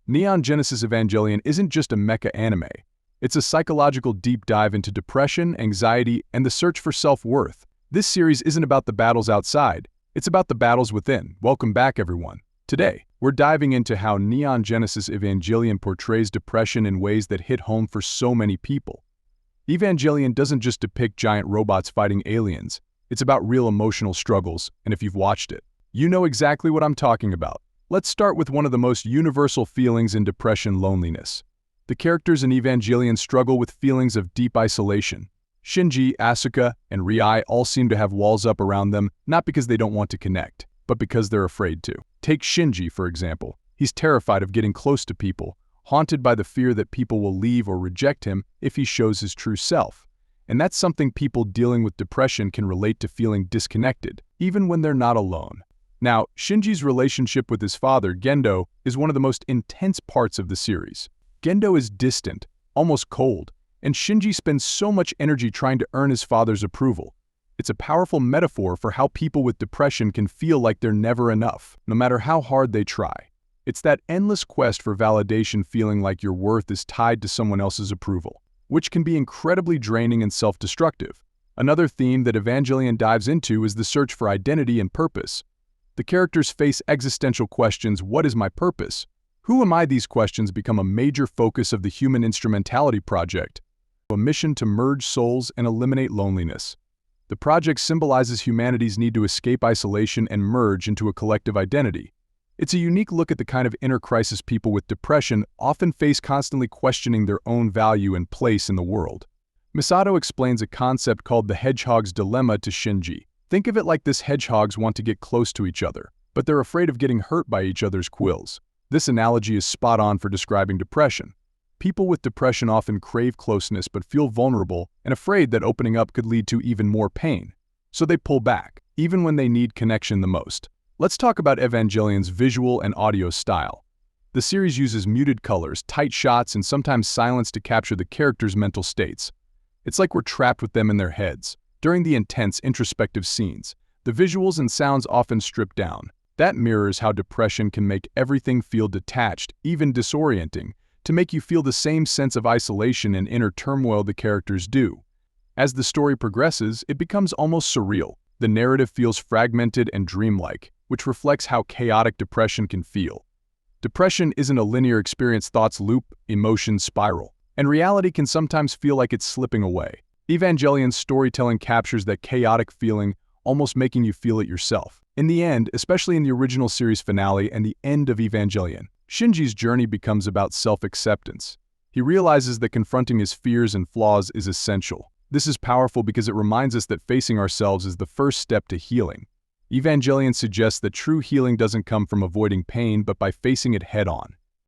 Neon Genesis Evangelion isn't just a mecha anime. It's a psychological deep dive into depression, anxiety, and the search for self-worth. This series isn't about the battles outside, it's about the battles within. Welcome back, everyone. Today, we're diving into how Neon Genesis Evangelion portrays depression in ways that hit home for so many people. Evangelion doesn't just depict giant robots fighting aliens, it's about real emotional struggles, and if you've watched it, you know exactly what I'm talking about. Let's start with one of the most universal feelings in depression: loneliness. The characters in Evangelion struggle with feelings of deep isolation. Shinji, Asuka, and Rai all seem to have walls up around them, not because they don't want to connect, but because they're afraid to. Take Shinji, for example. He's terrified of getting close to people, haunted by the fear that people will leave or reject him if he shows his true self. And that's something people dealing with depression can relate to: feeling disconnected, even when they're not alone. Now, Shinji's relationship with his father, Gendo, is one of the most intense parts of the series. Gendo is distant, almost cold, and Shinji spends so much energy trying to earn his father's approval. It's a powerful metaphor for how people with depression can feel like they're never enough, no matter how hard they try. It's that endless quest for validation, feeling like your worth is tied to someone else's approval, which can be incredibly draining and self-destructive. Another theme that Evangelion dives into is the search for identity and purpose. The characters face existential questions: what is my purpose? Who am I? These questions become a major focus of the Human Instrumentality Project, a mission to merge souls and eliminate loneliness. The project symbolizes humanity's need to escape isolation and merge into a collective identity. It's a unique look at the kind of inner crisis people with depression often face, constantly questioning their own value and place in the world. Misato explains a concept called the hedgehog's dilemma to Shinji. Think of it like this: hedgehogs want to get close to each other, but they're afraid of getting hurt by each other's quills. This analogy is spot on for describing depression. People with depression often crave closeness but feel vulnerable and afraid that opening up could lead to even more pain. So they pull back, even when they need connection the most. Let's talk about Evangelion's visual and audio style. The series uses muted colors, tight shots, and sometimes silence to capture the characters' mental states. It's like we're trapped with them in their heads. During the intense, introspective scenes, the visuals and sounds often strip down. That mirrors how depression can make everything feel detached, even disorienting, to make you feel the same sense of isolation and inner turmoil the characters do. As the story progresses, it becomes almost surreal. The narrative feels fragmented and dreamlike, which reflects how chaotic depression can feel. Depression isn't a linear experience. Thoughts loop, emotions spiral, and reality can sometimes feel like it's slipping away. Evangelion's storytelling captures that chaotic feeling, almost making you feel it yourself. In the end, especially in the original series finale and the end of Evangelion, Shinji's journey becomes about self-acceptance. He realizes that confronting his fears and flaws is essential. This is powerful because it reminds us that facing ourselves is the first step to healing. Evangelion suggests that true healing doesn't come from avoiding pain but by facing it head-on.